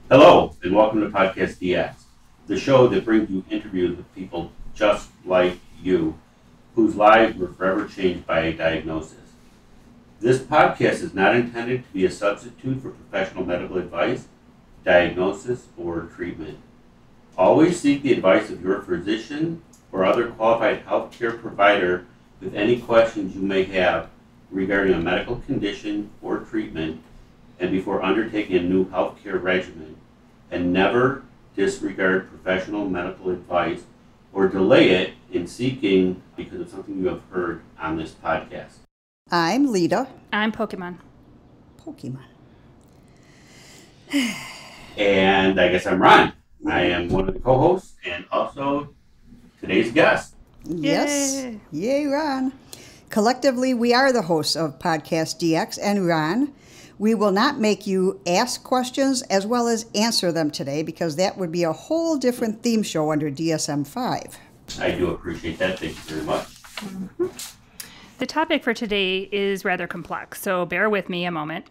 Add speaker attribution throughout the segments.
Speaker 1: Hello, and welcome to Podcast DX, the show that brings you interviews with people just like you, whose lives were forever changed by a diagnosis. This podcast is not intended to be a substitute for professional medical advice, diagnosis, or treatment. Always seek the advice of your physician or other qualified healthcare provider with any questions you may have regarding a medical condition or treatment and before undertaking a new healthcare regimen, and never disregard professional medical advice or delay it in seeking because of something you have heard on this podcast.
Speaker 2: I'm Lita.
Speaker 3: I'm Pokemon.
Speaker 1: And I guess I'm Ron. I am one of the co-hosts and also today's guest.
Speaker 2: Yes. Yay, Ron. Collectively, we are the hosts of Podcast DX and Ron. We will not make you ask questions as well as answer them today because that would be a whole different theme show under DSM-5.
Speaker 1: I do appreciate that. Thank you very much.
Speaker 3: Mm-hmm. The topic for today is rather complex, so bear with me a moment.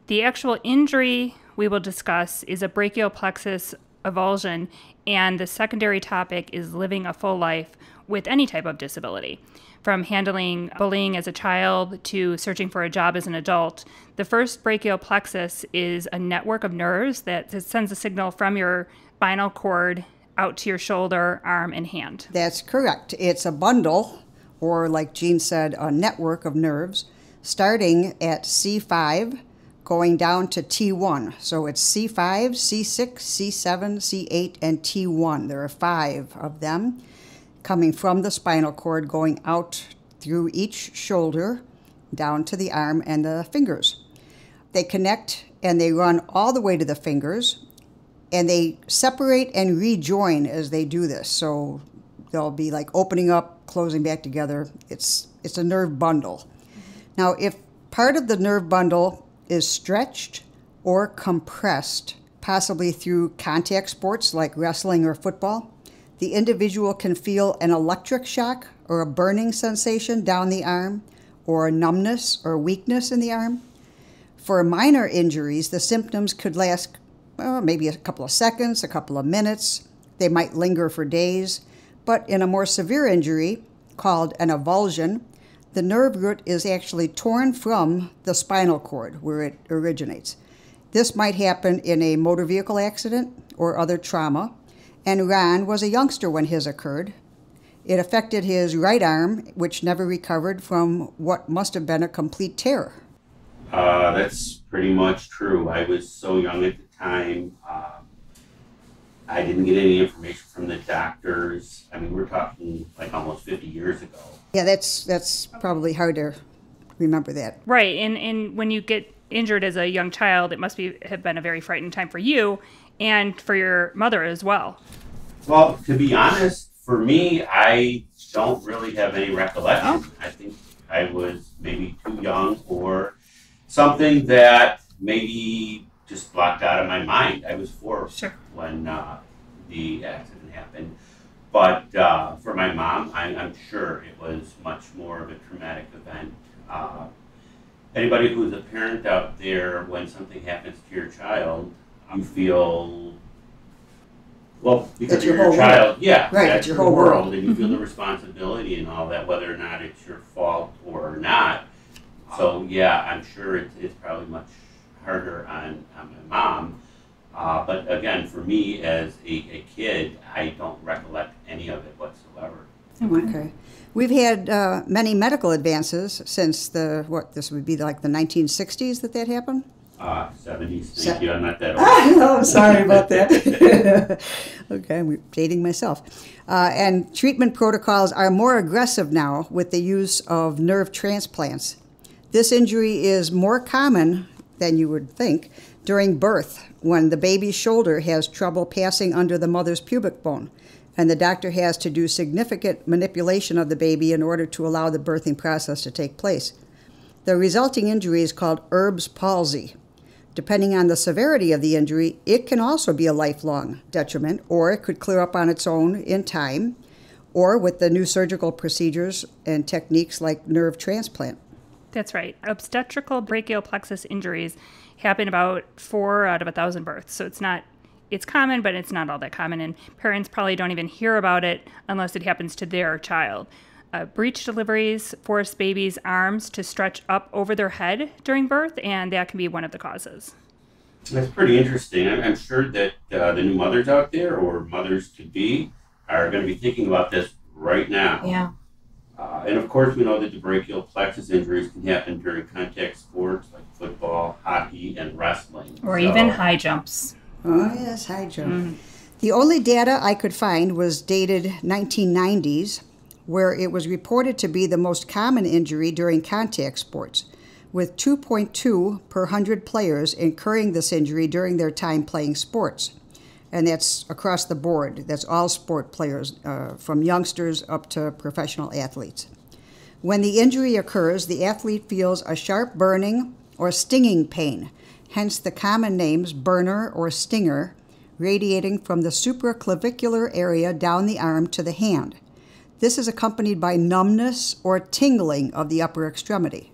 Speaker 3: The actual injury we will discuss is a brachial plexus avulsion, and the secondary topic is living a full life with any type of disability. From handling bullying as a child to searching for a job as an adult, the first brachial plexus is a network of nerves that sends a signal from your spinal cord out to your shoulder, arm, and hand.
Speaker 2: That's correct. It's a bundle, or like Jean said, a network of nerves, starting at C5, going down to T1. So it's C5, C6, C7, C8, and T1. There are 5 of them coming from the spinal cord, going out through each shoulder, down to the arm and the fingers. They connect and they run all the way to the fingers, and they separate and rejoin as they do this. So they'll be like opening up, closing back together. It's a nerve bundle. Now, if part of the nerve bundle is stretched or compressed, possibly through contact sports like wrestling or football, the individual can feel an electric shock or a burning sensation down the arm, or a numbness or weakness in the arm. For minor injuries, the symptoms could last maybe a couple of seconds, a couple of minutes. They might linger for days. But in a more severe injury, called an avulsion, the nerve root is actually torn from the spinal cord where it originates. This might happen in a motor vehicle accident or other trauma. And Ron was a youngster when his occurred. It affected his right arm, which never recovered from what must have been a complete tear.
Speaker 1: That's pretty much true. I was so young at the time. I didn't get any information from the doctors. I mean, we're talking like almost 50 years ago.
Speaker 2: Yeah, that's probably hard to remember that.
Speaker 3: Right, and when you get injured as a young child, it must have been a very frightening time for you and for your mother as well.
Speaker 1: Well, to be honest, for me, I don't really have any recollection.
Speaker 3: Oh.
Speaker 1: I think I was maybe too young or something that maybe just blocked out of my mind. I was 4 when the accident happened. But for my mom, I'm sure it was much more of a traumatic event. Anybody who's a parent out there, when something happens to your child, you feel, well, because
Speaker 2: It's
Speaker 1: you're
Speaker 2: your
Speaker 1: your
Speaker 2: whole
Speaker 1: child,
Speaker 2: world.
Speaker 1: yeah,
Speaker 2: Right,
Speaker 1: that's
Speaker 2: it's your
Speaker 1: your
Speaker 2: whole
Speaker 1: world,
Speaker 2: world.
Speaker 1: and you feel the responsibility and all that, whether or not it's your fault or not. So yeah, I'm sure it's probably much harder on my mom. But again, for me as a kid, I don't recollect any of it whatsoever.
Speaker 2: Okay. We've had many medical advances since this would be like the 1960s that happened?
Speaker 1: 70s, thank you, I'm not that old.
Speaker 2: Oh, I'm sorry about that. Okay, I'm dating myself. And treatment protocols are more aggressive now with the use of nerve transplants. This injury is more common than you would think during birth, when the baby's shoulder has trouble passing under the mother's pubic bone, and the doctor has to do significant manipulation of the baby in order to allow the birthing process to take place. The resulting injury is called Erb's palsy. Depending on the severity of the injury, it can also be a lifelong detriment, or it could clear up on its own in time, or with the new surgical procedures and techniques like nerve transplant.
Speaker 3: That's right. Obstetrical brachial plexus injuries happen about 4 out of 1,000 births. So it's common, but it's not all that common. And parents probably don't even hear about it unless it happens to their child. Breech deliveries force babies' arms to stretch up over their head during birth, and that can be one of the causes.
Speaker 1: That's pretty interesting. I'm sure that the new mothers out there or mothers-to-be are going to be thinking about this right now.
Speaker 4: Yeah.
Speaker 1: And of course, we know that the brachial plexus injuries can happen during contact sports like football, hockey, and wrestling.
Speaker 3: Or even high jumps.
Speaker 2: Oh, yes, high jump. The only data I could find was dated 1990s, where it was reported to be the most common injury during contact sports, with 2.2 per 100 players incurring this injury during their time playing sports. And that's across the board. That's all sport players, from youngsters up to professional athletes. When the injury occurs, the athlete feels a sharp burning or stinging pain, hence the common names burner or stinger, radiating from the supraclavicular area down the arm to the hand. This is accompanied by numbness or tingling of the upper extremity.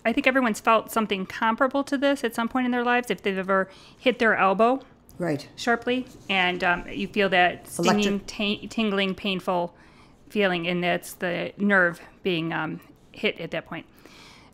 Speaker 3: I think everyone's felt something comparable to this at some point in their lives if they've ever hit their elbow.
Speaker 2: Right.
Speaker 3: Sharply, and you feel that stinging, tingling, painful feeling, and that's the nerve being hit at that point.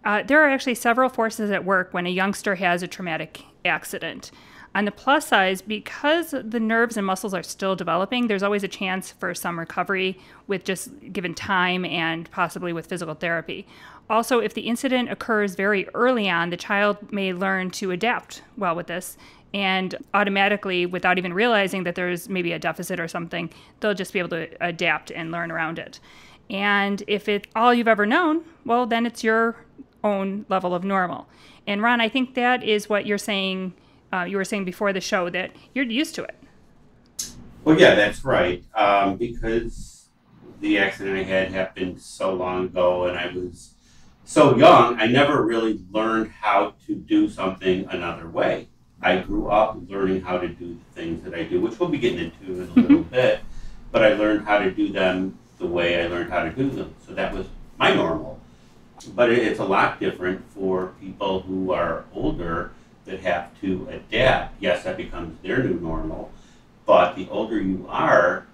Speaker 3: There are actually several forces at work when a youngster has a traumatic accident. On the plus side, because the nerves and muscles are still developing, there's always a chance for some recovery with just given time and possibly with physical therapy. Also, if the incident occurs very early on, the child may learn to adapt well with this, and automatically, without even realizing that there's maybe a deficit or something, they'll just be able to adapt and learn around it. And if it's all you've ever known, well, then it's your own level of normal. And Ron, I think that is what you're saying. You were saying before the show that you're used to it.
Speaker 1: Well, yeah, that's right. Because the accident I had happened so long ago and I was so young, I never really learned how to do something another way. I grew up learning how to do the things that I do, which we'll be getting into in a little bit, but I learned how to do them the way I learned how to do them. So that was my normal. But it's a lot different for people who are older that have to adapt. Yes, that becomes their new normal, but the older you are,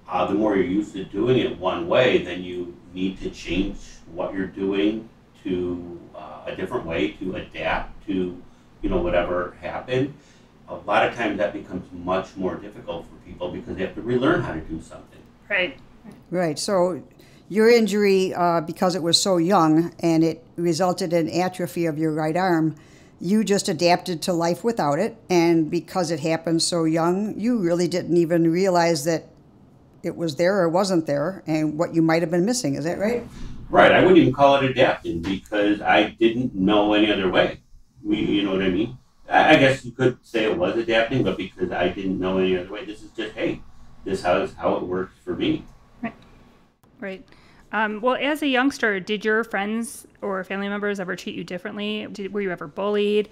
Speaker 1: the more you're used to doing it one way, then you need to change what you're doing to a different way to adapt to whatever happened. A lot of times that becomes much more difficult for people because they have to relearn how to do something.
Speaker 3: Right.
Speaker 2: Right. So your injury, because it was so young and it resulted in atrophy of your right arm, you just adapted to life without it. And because it happened so young, you really didn't even realize that it was there or wasn't there and what you might have been missing. Is that right?
Speaker 1: Right. I wouldn't even call it adapting because I didn't know any other way. You know what I mean? I guess you could say it was adapting, but because I didn't know any other way, this is just, hey, this is how it works for me.
Speaker 3: Right. Well, as a youngster, did your friends or family members ever treat you differently? Were you ever bullied,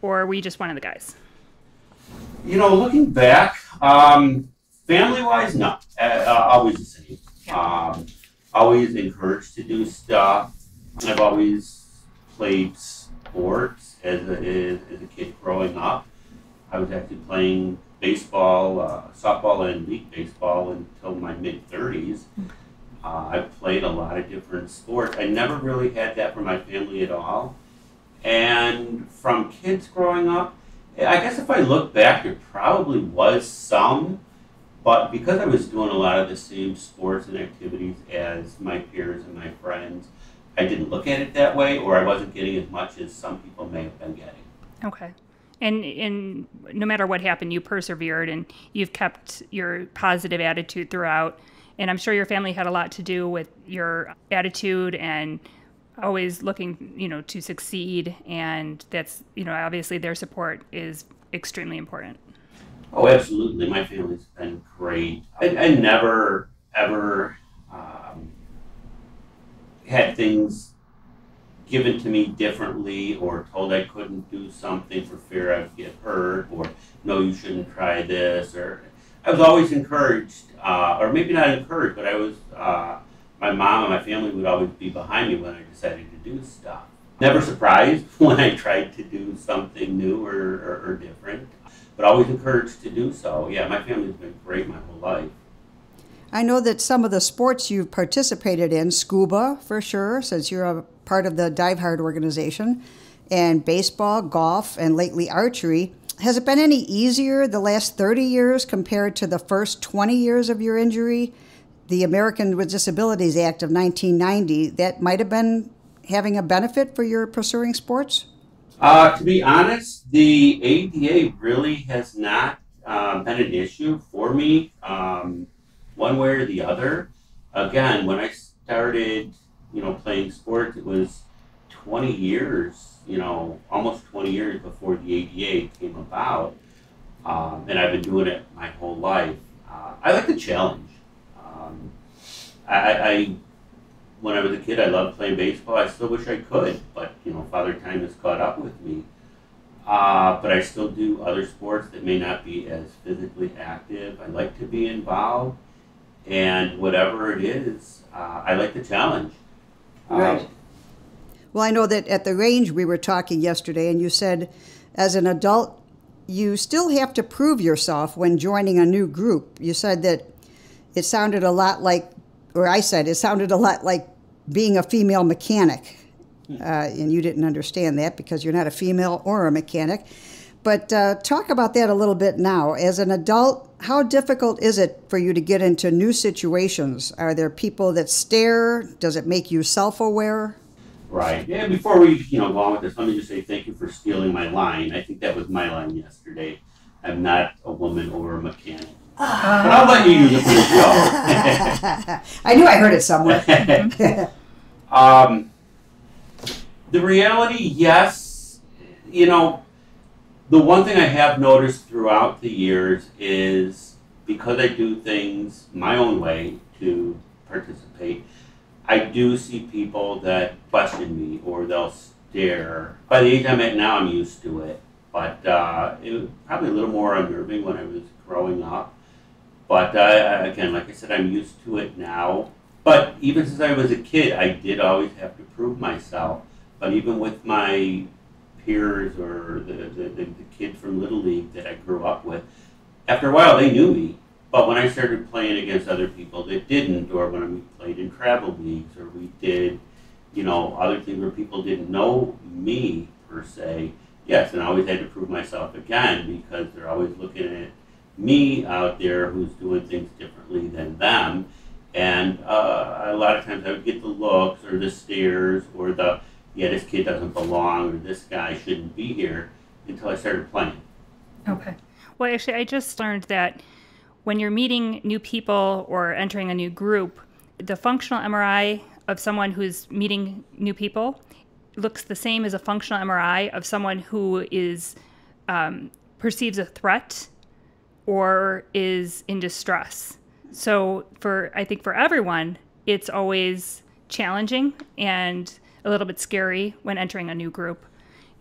Speaker 3: or were you just one of the guys?
Speaker 1: Looking back, family-wise, no. Always the same. Always encouraged to do stuff. I've always played sports as a kid growing up. I was actually playing baseball, softball and league baseball until my mid-30s. I played a lot of different sports. I never really had that from my family at all. And from kids growing up, I guess if I look back, there probably was some, but because I was doing a lot of the same sports and activities as my peers and my friends, I didn't look at it that way, or I wasn't getting as much as some people may have been getting.
Speaker 3: Okay. And no matter what happened, you persevered and you've kept your positive attitude throughout. And I'm sure your family had a lot to do with your attitude and always looking, to succeed. And that's, obviously their support is extremely important.
Speaker 1: Oh, absolutely. My family's been great. I never, ever had things given to me differently or told I couldn't do something for fear I'd get hurt or no, you shouldn't try this. Or I was always encouraged, or maybe not encouraged, but I was, my mom and my family would always be behind me when I decided to do stuff. Never surprised when I tried to do something new or different, but always encouraged to do so. Yeah, my family's been great my whole life.
Speaker 2: I know that some of the sports you've participated in, scuba for sure, since you're a part of the Dive Hard organization, and baseball, golf, and lately archery. Has it been any easier the last 30 years compared to the first 20 years of your injury? The American with Disabilities Act of 1990, that might have been having a benefit for your pursuing sports?
Speaker 1: To be honest, the ADA really has not been an issue for me, one way or the other. Again, when I started, playing sports, it was 20 years, almost 20 years before the ADA came about, and I've been doing it my whole life. I like the challenge. I when I was a kid, I loved playing baseball. I still wish I could, but Father Time has caught up with me. But I still do other sports that may not be as physically active. I like to be involved, and whatever it is, I like the challenge.
Speaker 2: Right. Well, I know that at the range we were talking yesterday, and you said as an adult, you still have to prove yourself when joining a new group. You said that it sounded a lot like, or I said it sounded a lot like being a female mechanic. And you didn't understand that because you're not a female or a mechanic. But talk about that a little bit now. As an adult, how difficult is it for you to get into new situations? Are there people that stare? Does it make you self-aware?
Speaker 1: Right. Yeah, before we go on with this, let me just say thank you for stealing my line. I think that was my line yesterday. I'm not a woman or a mechanic. But I'll let you use it for the show.
Speaker 2: I knew I heard it somewhere.
Speaker 1: The reality, yes. The one thing I have noticed throughout the years is because I do things my own way to participate, I do see people that question me or they'll stare. By the age I'm at now, I'm used to it. But it was probably a little more unnerving when I was growing up. But again, like I said, I'm used to it now. But even since I was a kid, I did always have to prove myself. But even with my peers or the kid from Little League that I grew up with, after a while they knew me. But when I started playing against other people that didn't, or when we played in travel leagues, or we did, other things where people didn't know me per se, yes, and I always had to prove myself again because they're always looking at me out there who's doing things differently than them. And a lot of times I would get the looks or the stares or this kid doesn't belong or this guy shouldn't be here until I started playing.
Speaker 3: Okay. Well, actually, I just learned that when you're meeting new people or entering a new group, the functional MRI of someone who's meeting new people looks the same as a functional MRI of someone who is perceives a threat or is in distress. So I think for everyone, it's always challenging and a little bit scary when entering a new group.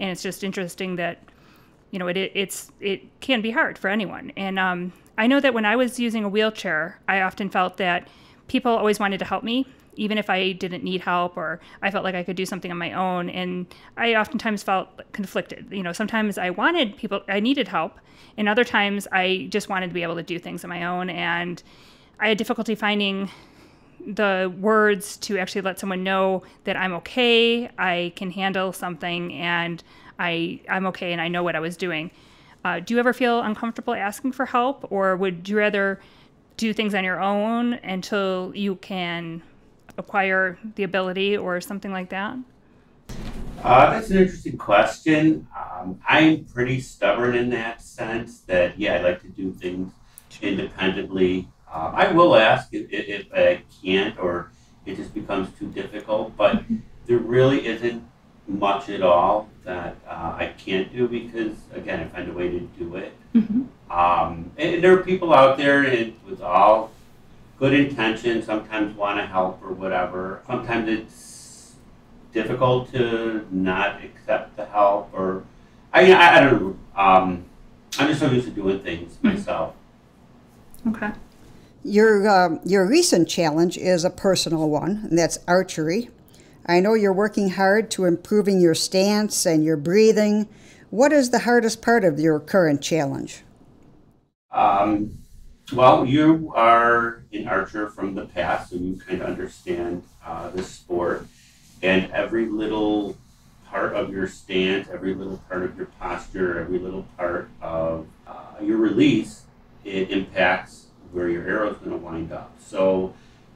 Speaker 3: And it's just interesting that, it can be hard for anyone. And I know that when I was using a wheelchair, I often felt that people always wanted to help me, even if I didn't need help or I felt like I could do something on my own. And I oftentimes felt conflicted. Sometimes I needed help, and other times I just wanted to be able to do things on my own. And I had difficulty finding the words to actually let someone know that I'm okay, I can handle something, and I'm okay and I know what I was doing. Do you ever feel uncomfortable asking for help, or would you rather do things on your own until you can acquire the ability or something like that?
Speaker 1: That's an interesting question. I'm pretty stubborn in that sense that, I like to do things independently. I will ask if I can't or it just becomes too difficult, but there really isn't much at all that I can't do because, again, I find a way to do it. Mm-hmm. And there are people out there with all good intentions, sometimes want to help or whatever. Sometimes it's difficult to not accept the help or, I don't know. I'm just so used to doing things myself.
Speaker 3: Okay.
Speaker 2: Your recent challenge is a personal one, and that's archery. I know you're working hard to improving your stance and your breathing. What is the hardest part of your current challenge?
Speaker 1: Well, you are an archer from the past, so you kind of understand this sport. And every little part of your stance, every little part of your posture, every little part of your release, it impacts where your arrow is going to wind up. So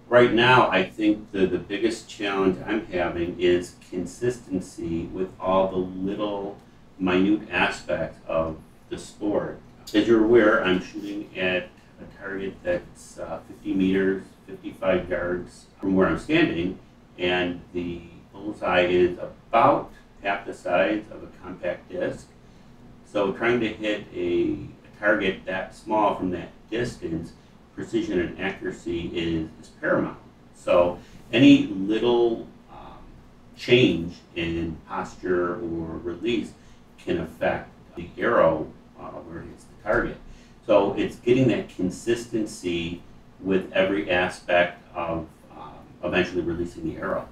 Speaker 1: right now, I think the biggest challenge I'm having is consistency with all the little minute aspects of the sport. As you're aware, I'm shooting at a target that's 50 meters, 55 yards from where I'm standing, and the bullseye is about half the size of a compact disc. So trying to hit a target that small from that distance, precision and accuracy is paramount. So any little change in posture or release can affect the arrow where it hits the target. So it's getting that consistency with every aspect of eventually releasing the arrow.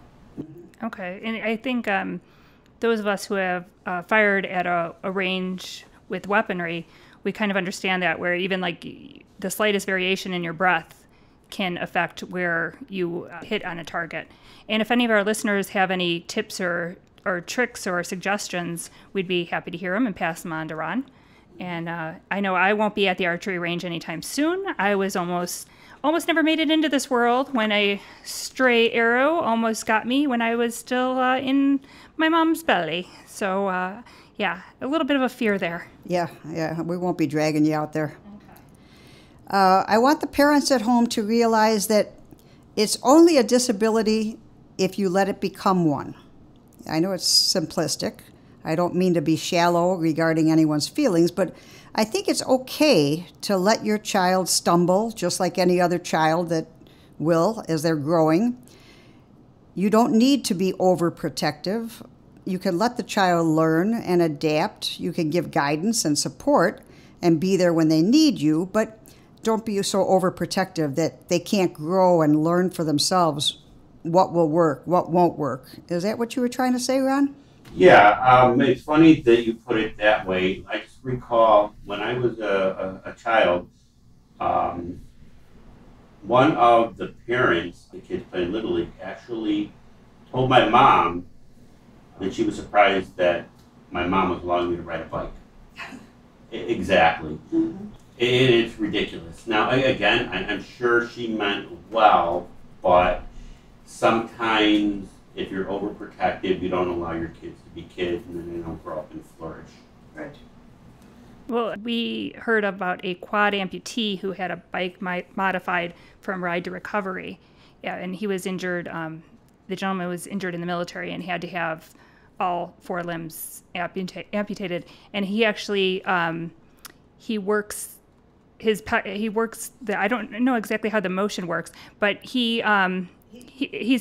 Speaker 3: Okay, and I think those of us who have fired at a range with weaponry, we kind of understand that, where even like the slightest variation in your breath can affect where you hit on a target. And if any of our listeners have any tips or tricks or suggestions, we'd be happy to hear them and pass them on to Ron. And I know I won't be at the archery range anytime soon. I was almost never made it into this world when a stray arrow almost got me when I was still in my mom's belly. So yeah, a little bit of a fear there.
Speaker 2: Yeah, we won't be dragging you out there. I want the parents at home to realize that it's only a disability if you let it become one. I know it's simplistic. I don't mean to be shallow regarding anyone's feelings, but I think it's okay to let your child stumble just like any other child that will as they're growing. You don't need to be overprotective. You can let the child learn and adapt. You can give guidance and support and be there when they need you, but don't be so overprotective that they can't grow and learn for themselves what will work, what won't work. Is that what you were trying to say, Ron?
Speaker 1: Yeah, it's funny that you put it that way. I just recall when I was a child, one of the parents, the kids playing Little League, actually told my mom that she was surprised that my mom was allowing me to ride a bike. Exactly. Mm-hmm. And it's ridiculous. Now, again, I'm sure she meant well, but sometimes if you're overprotective, you don't allow your kids to be kids, and then they don't grow up and flourish.
Speaker 2: Right.
Speaker 3: Well, we heard about a quad amputee who had a bike modified from ride to recovery. Yeah, and he was injured. The gentleman was injured in the military and had to have all 4 limbs amputated. And he actually he works I don't know exactly how the motion works, but he's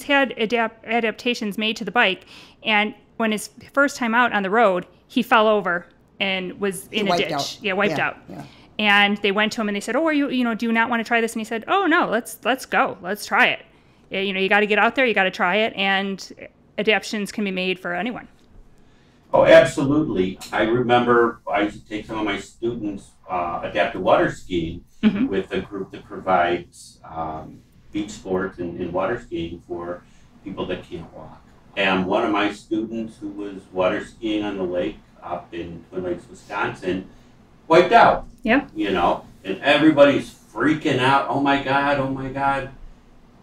Speaker 3: had adaptations made to the bike, and when his first time out on the road, he fell over and was in a ditch.
Speaker 2: Out.
Speaker 3: Yeah, wiped out.
Speaker 2: Yeah. And
Speaker 3: they went to him and they said, "Oh, are you do you not want to try this?" And he said, "Oh no, let's go, let's try it. You got to get out there, you got to try it, and adaptations can be made for anyone."
Speaker 1: Oh, absolutely. I remember I used to take some of my students adaptive water skiing with a group that provides beach sports and water skiing for people that can't walk. And one of my students who was water skiing on the lake up in Twin Lakes, Wisconsin, wiped out.
Speaker 3: Yeah.
Speaker 1: And everybody's freaking out. Oh my God.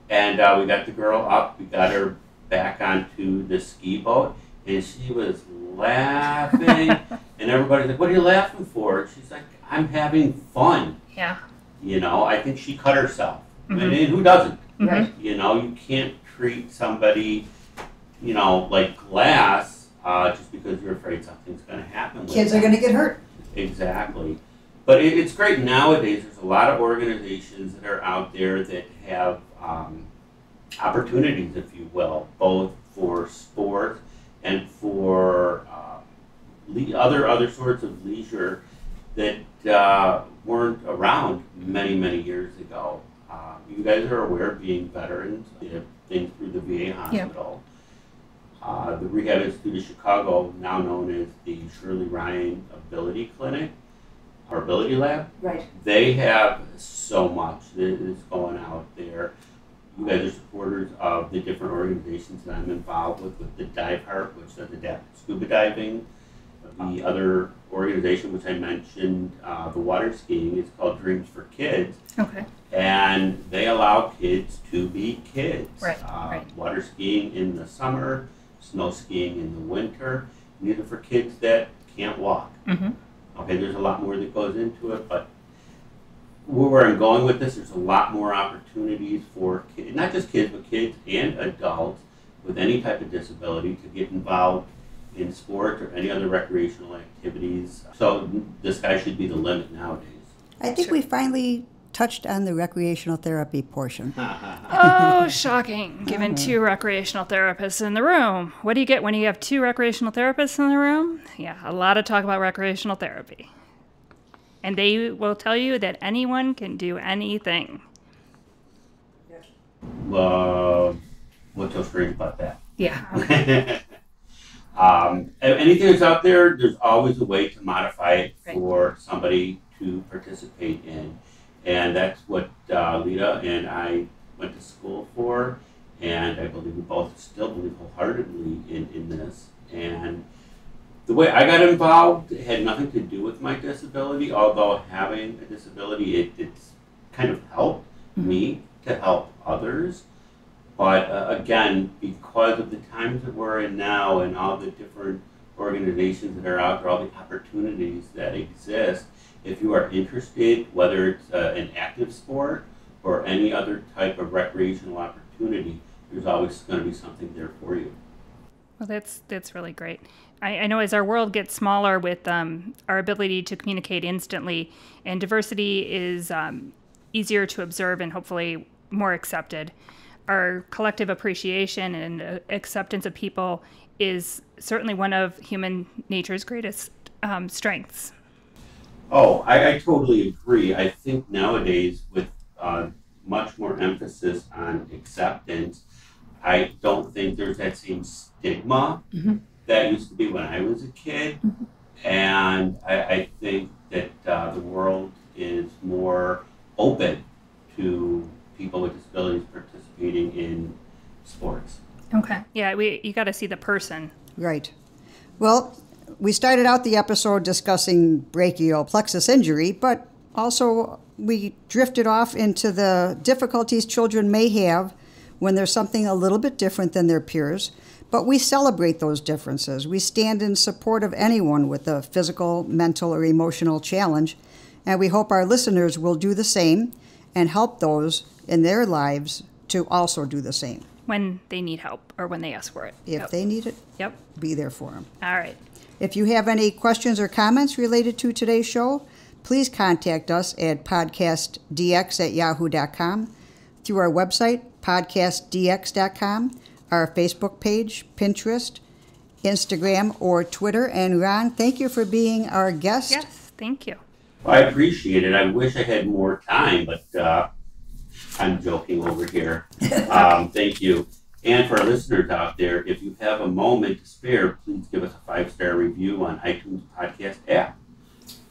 Speaker 1: And we got the girl up. We got her back onto the ski boat, and she was laughing. And everybody's like, "What are you laughing for?" She's like, "I'm having fun."
Speaker 3: Yeah.
Speaker 1: I think she cut herself.
Speaker 3: Mm-hmm.
Speaker 1: And who doesn't?
Speaker 3: Right.
Speaker 1: You can't treat somebody, like glass just because you're afraid something's going to happen.
Speaker 2: Kids are going to get hurt.
Speaker 1: Exactly. But it's great nowadays. There's a lot of organizations that are out there that have opportunities, if you will, both for sport and for other sorts of leisure that weren't around many, many years ago. You guys are aware, being veterans, you have things through the VA hospital. The Rehab Institute of Chicago, now known as the Shirley Ryan Ability Clinic, or Ability Lab.
Speaker 2: Right.
Speaker 1: They have so much that is going out there. You guys are supporters of the different organizations that I'm involved with the Dive Heart, which does adaptive scuba diving. The other organization, which I mentioned, the water skiing, is called Dreams for Kids.
Speaker 3: Okay.
Speaker 1: And they allow kids to be kids.
Speaker 3: Right, right.
Speaker 1: Water skiing in the summer, snow skiing in the winter. And these are for kids that can't walk.
Speaker 3: Mm-hmm.
Speaker 1: Okay, there's a lot more that goes into it, but where I'm going with this, there's a lot more opportunities for kids, not just kids, but kids and adults with any type of disability to get involved in sport or any other recreational activities. So the sky should be the limit nowadays.
Speaker 2: I think we finally touched on the recreational therapy portion.
Speaker 3: Oh, shocking. Given two recreational therapists in the room. What do you get when you have two recreational therapists in the room? Yeah, a lot of talk about recreational therapy. And they will tell you that anyone can do anything.
Speaker 1: What's so strange about that?
Speaker 3: Yeah.
Speaker 1: Anything that's out there, there's always a way to modify it
Speaker 3: Right.
Speaker 1: for somebody to participate in. And that's what Lita and I went to school for. And I believe we both still believe wholeheartedly in this. And the way I got involved had nothing to do with my disability, although having a disability, it's kind of helped me to help others. But again, because of the times that we're in now and all the different organizations that are out there, all the opportunities that exist, if you are interested, whether it's an active sport or any other type of recreational opportunity, there's always going to be something there for you.
Speaker 3: Well, that's really great. I know as our world gets smaller with our ability to communicate instantly, and diversity is easier to observe and hopefully more accepted, our collective appreciation and acceptance of people is certainly one of human nature's greatest strengths.
Speaker 1: Oh, I totally agree. I think nowadays with much more emphasis on acceptance, I don't think there's that same stigma that used to be when I was a kid. And I think that the world is more open to people with disabilities participating in sports.
Speaker 3: Okay. Yeah, you got to see the person.
Speaker 2: Right. Well, we started out the episode discussing brachial plexus injury, but also we drifted off into the difficulties children may have when there's something a little bit different than their peers. But we celebrate those differences. We stand in support of anyone with a physical, mental, or emotional challenge, and we hope our listeners will do the same and help those in their lives to also do the same.
Speaker 3: When they need help or when they ask for it.
Speaker 2: If they need it,
Speaker 3: Yep.
Speaker 2: be there for them.
Speaker 3: All right.
Speaker 2: If you have any questions or comments related to today's show, please contact us at podcastdx@yahoo.com, through our website, podcastdx.com, our Facebook page, Pinterest, Instagram, or Twitter. And Ron, thank you for being our guest.
Speaker 3: Yes, thank you.
Speaker 1: Well, I appreciate it. I wish I had more time, but I'm joking over here. Thank you. And for our listeners out there, if you have a moment to spare, please give us a 5-star review on iTunes podcast app.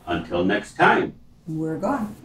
Speaker 1: Until next time.
Speaker 2: We're gone.